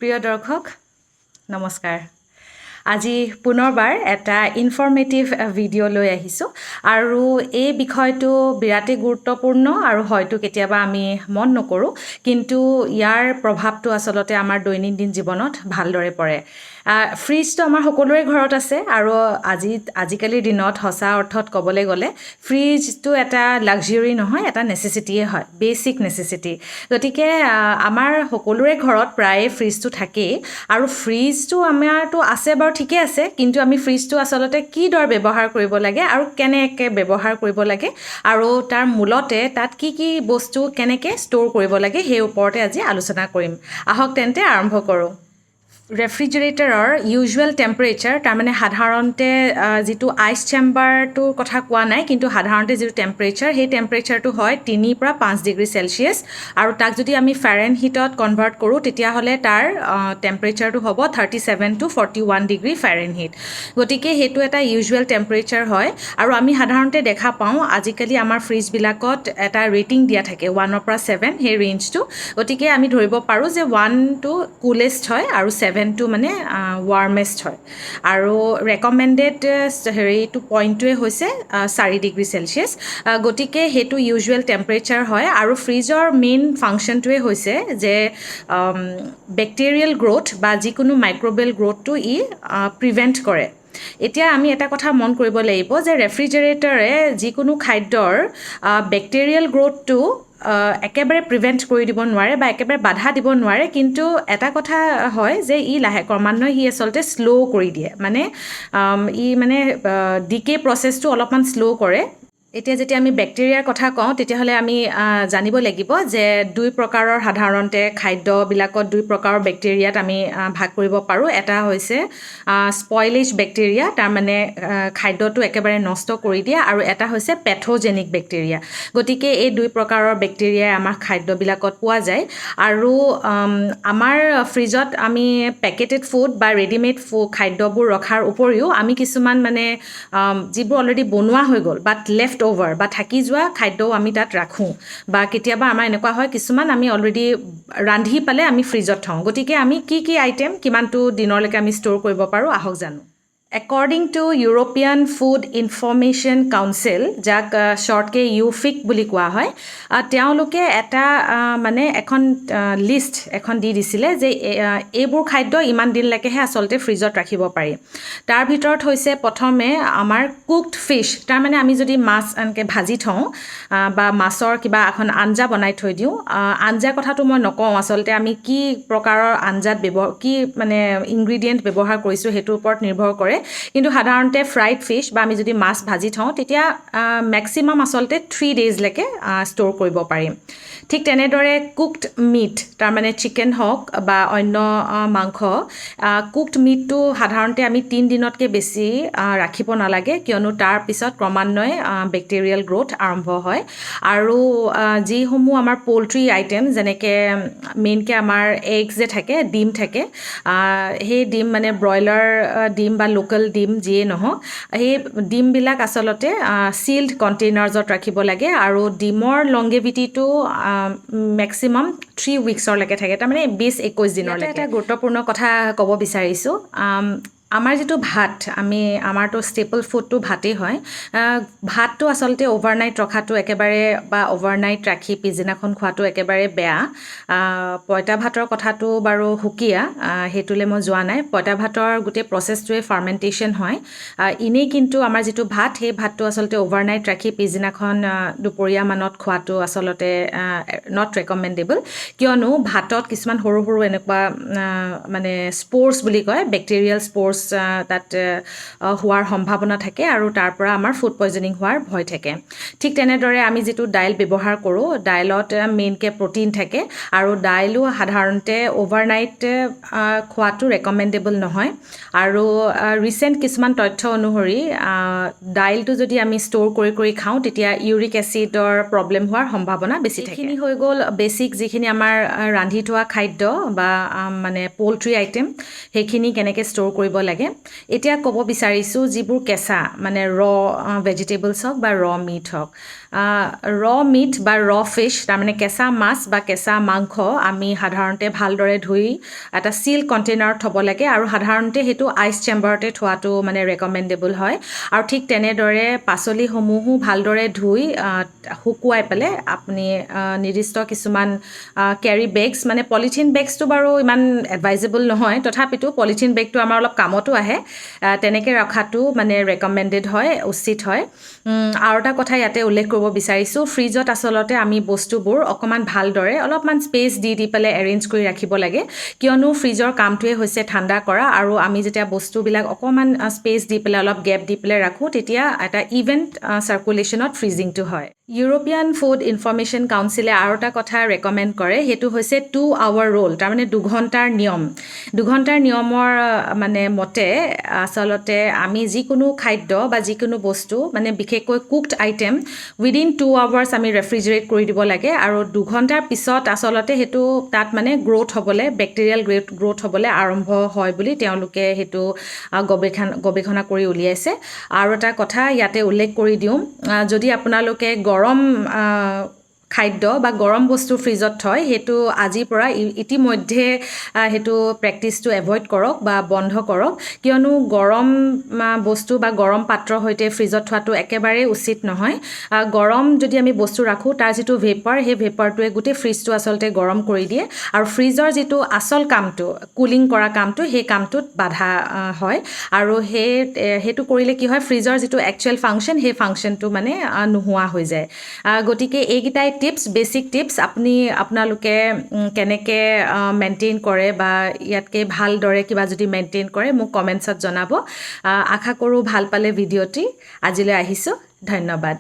প্ৰিয় দৰ্শক নমস্কাৰ আজি পুনৰবাৰ এটা ইনফৰ্মেটিভ ভিডিঅ' লৈ আহিছোঁ আৰু এই বিষয়টো বিৰাটেই গুৰুত্বপূৰ্ণ আৰু হয়তো কেতিয়াবা আমি মন নকৰোঁ কিন্তু ইয়াৰ প্ৰভাৱটো আচলতে আমাৰ দৈনন্দিন জীৱনত ভালদৰে পৰে ফ্ৰিজটো আমাৰ সকলোৰে ঘৰত আছে আৰু আজিকালিৰ দিনত সঁচা অৰ্থত ক'বলৈ গ'লে ফ্ৰিজটো এটা লাক্সাৰী নহয় এটা নেচেচিটিয়ে হয় বেচিক নেচেচিটি গতিকে আমাৰ সকলোৰে ঘৰত প্ৰায়ে ফ্ৰিজটো থাকেই আৰু ফ্ৰিজটো আমাৰতো আছে বাৰু ঠিকে আছে কিন্তু আমি ফ্ৰিজটো আচলতে কি দৰে ব্যৱহাৰ কৰিব লাগে আৰু কেনেকৈ ব্যৱহাৰ কৰিব লাগে আৰু তাৰ মূলতে তাত কি কি বস্তু কেনেকৈ ষ্ট'ৰ কৰিব লাগে সেই ওপৰতে আজি আলোচনা কৰিম আহক তেন্তে আৰম্ভ কৰোঁ ৰেফ্ৰিজাৰেটৰৰ ইউজুৱেল টেম্পাৰেচাৰ তাৰমানে সাধাৰণতে যিটো আইচ চেম্বাৰটোৰ কথা কোৱা নাই কিন্তু সাধাৰণতে যিটো টেম্পাৰেচাৰ সেই টেম্পাৰেচাৰটো হয় 3 পৰা 5 ডিগ্ৰী চেলচিয়াছ আৰু তাক যদি আমি ফাৰেনহিটত কনভাৰ্ট কৰোঁ তেতিয়াহ'লে তাৰ টেম্পাৰেচাৰটো হ'ব 37 to 41 ডিগ্ৰী ফাৰেনহিট গতিকে সেইটো এটা ইউজুৱেল টেম্পাৰেচাৰ হয় আৰু আমি সাধাৰণতে দেখা পাওঁ আজিকালি আমাৰ ফ্ৰিজবিলাকত এটা ৰেটিং দিয়া থাকে 1 পৰা 7 সেই ৰেঞ্জটো গতিকে আমি ধৰিব পাৰোঁ যে 1 টো কুলেষ্ট হয় আৰু 7 টো মানে ৱাৰ্মেষ্ট হয় আৰু ৰেকমেণ্ডেড হেৰিটো পইণ্টটোৱে হৈছে 4 ডিগ্ৰী চেলচিয়াছ গতিকে সেইটো ইউজুৱেল টেম্পাৰেচাৰ হয় আৰু ফ্ৰিজৰ মেইন ফাংচনটোৱে হৈছে যে বেক্টেৰিয়েল গ্ৰ'থ বা যিকোনো মাইক্ৰ'বিয়েল গ্ৰ'থটো ই প্ৰিভেণ্ট কৰে এতিয়া আমি এটা কথা মন কৰিব লাগিব যে ৰেফ্ৰিজাৰেটৰে যিকোনো খাদ্যৰ বেক্টেৰিয়েল গ্ৰ'থটো একেবাৰে প্ৰিভেণ্ট কৰি দিব নোৱাৰে বা একেবাৰে বাধা দিব নোৱাৰে কিন্তু এটা কথা হয় যে ই ক্ৰমান্বয়ে ই আচলতে শ্ল' কৰি দিয়ে মানে ই মানে ডিকে প্ৰচেছটো অলপমান শ্ল' কৰে এতিয়া যেতিয়া আমি বেক্টেৰিয়াৰ কথা কওঁ তেতিয়াহ'লে আমি জানিব লাগিব যে 2 প্ৰকাৰৰ সাধাৰণতে খাদ্যবিলাকত 2 প্ৰকাৰৰ বেক্টেৰিয়াত আমি ভাগ কৰিব পাৰোঁ এটা হৈছে স্পইলেজ বেক্টেৰিয়া তাৰমানে খাদ্যটো একেবাৰে নষ্ট কৰি দিয়ে আৰু এটা হৈছে পেথোজেনিক বেক্টেৰিয়া গতিকে এই 2 প্ৰকাৰৰ বেক্টেৰিয়াই আমাৰ খাদ্যবিলাকত পোৱা যায় আৰু আমাৰ ফ্ৰিজত আমি পেকেটেড ফুড বা ৰেডিমেড খাদ্যবোৰ ৰখাৰ উপৰিও আমি কিছুমান মানে যিবোৰ অলৰেডি বনোৱা হৈ গ'ল বাট লেফ্ট অভাৰ বা থাকি যোৱা খাদ্যও আমি তাত ৰাখোঁ বা কেতিয়াবা আমাৰ এনেকুৱা হয় কিছুমান আমি অলৰেডি ৰান্ধি পালে আমি ফ্ৰিজত থওঁ গতিকে আমি কি আইটেম কিমানটো দিনলৈকে আমি ষ্ট'ৰ কৰিব পাৰোঁ আহক জানো according to European food information council যাক শ্বৰ্টকৈ ইউফিক বুলি কোৱা হয় তেওঁলোকে এটা মানে এখন লিষ্ট এখন দি দিছিলে যে এইবোৰ খাদ্য ইমান দিনলৈকেহে আচলতে ফ্ৰিজত ৰাখিব পাৰি তাৰ ভিতৰত হৈছে প্ৰথমে আমাৰ কুকড ফিছ তাৰমানে আমি যদি মাছ এনেকৈ ভাজি থওঁ বা মাছৰ কিবা এখন আঞ্জা বনাই থৈ দিওঁ আঞ্জা কথাটো মই নকওঁ আচলতে আমি কি প্ৰকাৰৰ আঞ্জাত কি মানে ইনগ্ৰিডিয়েণ্ট ব্যৱহাৰ কৰিছোঁ সেইটোৰ ওপৰত নিৰ্ভৰ কৰে কিন্তু সাধাৰণতে ফ্ৰাইড ফিছ বা আমি যদি মাছ ভাজি থওঁ তেতিয়া মেক্সিমাম আচলতে 3 ডেইজলৈকে ষ্ট'ৰ কৰিব পাৰিম ঠিক তেনেদৰে কুকড মিট তাৰমানে চিকেন হওক বা অন্য মাংস কুকড মিটটো সাধাৰণতে আমি 3 দিনতকৈ বেছি ৰাখিব নালাগে কিয়নো তাৰ পিছত ক্ৰমান্বয়ে বেক্টেৰিয়েল গ্ৰ'থ আৰম্ভ হয় আৰু যিসমূহ আমাৰ পল্ট্ৰি আইটেম যেনেকৈ মেইনকৈ আমাৰ এগছ যে থাকে ডিম থাকে সেই ডিম মানে ব্ৰইলাৰ ডিম বা লোকেল ডিম যিয়ে নহওক সেই ডিমবিলাক আচলতে চিল্ড কণ্টেইনাৰ্ছত ৰাখিব লাগে আৰু ডিমৰ লংগেভিটিটো মেক্সিমাম 3 উইকছৰলৈকে থাকে তাৰমানে 20-21 দিনলৈকে এটা গুৰুত্বপূৰ্ণ কথা ক'ব বিচাৰিছোঁ আমাৰ যিটো ভাত আমাৰতো ষ্টেপল ফুডটো ভাতেই হয় ভাতটো আচলতে অ'ভাৰনাইট ৰখাটো একেবাৰে বা অ'ভাৰনাইট ৰাখি পিছদিনাখন খোৱাটো একেবাৰে বেয়া পঁইতা ভাতৰ কথাটো বাৰু সুকীয়া সেইটোলৈ মই যোৱা নাই পঁইতা ভাতৰ গোটেই প্ৰচেছটোৱে ফাৰ্মেণ্টেশ্যন হয় এনেই কিন্তু আমাৰ যিটো ভাত সেই ভাতটো আচলতে অ'ভাৰনাইট ৰাখি পিছদিনাখন দুপৰীয়া মানত খোৱাটো আচলতে নট ৰেকমেণ্ডেবল কিয়নো ভাতত কিছুমান সৰু সৰু এনেকুৱা মানে স্প'ৰ্ছ বুলি কয় বেক্টেৰিয়েল স্প'ৰ্ছ তাত হোৱাৰ সম্ভাৱনা থাকে আৰু তাৰ পৰা আমাৰ ফুড পয়জনিং হোৱাৰ ভয় থাকে ঠিক তেনেদৰে আমি যিটো দাইল ব্যৱহাৰ কৰোঁ দাইলত মেইনকৈ প্ৰ'টিন থাকে আৰু দাইলো সাধাৰণতে অ'ভাৰনাইট খোৱাটো ৰেকমেণ্ডেবল নহয় আৰু ৰিচেণ্ট কিছুমান তথ্য অনুসৰি দাইলটো যদি আমি ষ্ট'ৰ কৰি খাওঁ তেতিয়া ইউৰিক এচিডৰ প্ৰব্লেম হোৱাৰ সম্ভাৱনা বেছি থাকে এইখিনি হৈ গ'ল বেছিক যিখিনি আমাৰ ৰান্ধি থোৱা খাদ্য বা মানে পল্ট্ৰি আইটেম সেইখিনি কেনেকৈ ষ্ট'ৰ কৰিব লাগে এতিয়া ক'ব বিচাৰিছোঁ যিবোৰ কেঁচা মানে ৰ ভেজিটেবলছ হওক বা ৰ মিট হওক ৰ মিট বা ৰ ফিছ তাৰমানে কেঁচা মাছ বা কেঁচা মাংস আমি সাধাৰণতে ভালদৰে ধুই এটা চিল কণ্টেইনাৰত থ'ব লাগে আৰু সাধাৰণতে সেইটো আইচ চেম্বাৰতে থোৱাটো মানে ৰেকমেণ্ডেবল হয় আৰু ঠিক তেনেদৰে পাচলিসমূহো ভালদৰে ধুই শুকুৱাই পেলাই আপুনি নিৰ্দিষ্ট কিছুমান কেৰি বেগছ মানে পলিথিন বেগছটো বাৰু ইমান এডভাইজেবল নহয় তথাপিতো পলিথিন বেগটো আমাৰ অলপ কামতো আহে তেনেকৈ ৰখাটো মানে ৰেকমেণ্ডেড হয় উচিত হয় আৰু এটা কথা ইয়াতে উল্লেখ কৰিব বিচাৰিছোঁ ফ্ৰিজত আচলতে আমি বস্তুবোৰ অকণমান ভালদৰে অলপমান স্পেচ দি পেলাই এৰেঞ্জ কৰি ৰাখিব লাগে কিয়নো ফ্ৰিজৰ কামটোৱে হৈছে ঠাণ্ডা কৰা আৰু আমি যেতিয়া বস্তুবিলাক অকণমান স্পেচ দি পেলাই অলপ গেপ দি পেলাই ৰাখোঁ তেতিয়া এটা ইভেণ্ট চাৰ্কুলেশ্যনত ফ্ৰিজিংটো হয় ইউৰোপিয়ান ফুড ইনফৰমেশ্যন কাউন্সিলে আৰু এটা কথা ৰেকমেণ্ড কৰে সেইটো হৈছে 2 আৱাৰ ৰোল তাৰমানে 2 ঘণ্টাৰ নিয়ম 2 ঘণ্টাৰ নিয়মৰ মানে মতে আচলতে আমি যিকোনো খাদ্য বা যিকোনো বস্তু মানে বিশেষকৈ কুকড আইটেম উইদিন 2 আৱাৰ্ছ আমি ৰেফ্ৰিজাৰেট কৰি দিব লাগে আৰু 2 ঘণ্টাৰ পিছত আচলতে সেইটো তাত মানে গ্ৰ'থ হ'বলৈ বেক্টেৰিয়েল গ্ৰ'থ হ'বলৈ আৰম্ভ হয় বুলি তেওঁলোকে সেইটো গৱেষণা কৰি উলিয়াইছে আৰু এটা কথা ইয়াতে উল্লেখ কৰি দিওঁ যদি আপোনালোকে গৰম খাদ্য বা গৰম বস্তু ফ্ৰিজত থয় সেইটো আজিৰ পৰা ইতিমধ্যে সেইটো প্ৰেক্টিছটো এভইড কৰক বা বন্ধ কৰক কিয়নো গৰম বস্তু বা গৰম পাত্ৰৰ সৈতে ফ্ৰিজত থোৱাটো একেবাৰে উচিত নহয় গৰম যদি আমি বস্তু ৰাখোঁ তাৰ যিটো ভেপাৰ সেই ভেপাৰটোৱে গোটেই ফ্ৰিজটো আচলতে গৰম কৰি দিয়ে আৰু ফ্ৰিজৰ যিটো আচল কামটো কুলিং কৰা কামটো সেই কামটোত বাধা হয় আৰু সেইটো কৰিলে কি হয় ফ্ৰিজৰ যিটো একচুৱেল ফাংচন সেই ফাংচনটো মানে নোহোৱা হৈ যায় গতিকে এইকেইটাই টিপছ বেছিক টিপছ আপোনালোকে কেনেকৈ মেইনটেইন কৰে বা ইয়াতকৈ ভালদৰে কিবা যদি মেইনটেইন কৰে মোক কমেণ্টছত জনাব আশা কৰোঁ ভাল পালে ভিডিঅ'টি আজিলৈ আহিছোঁ ধন্যবাদ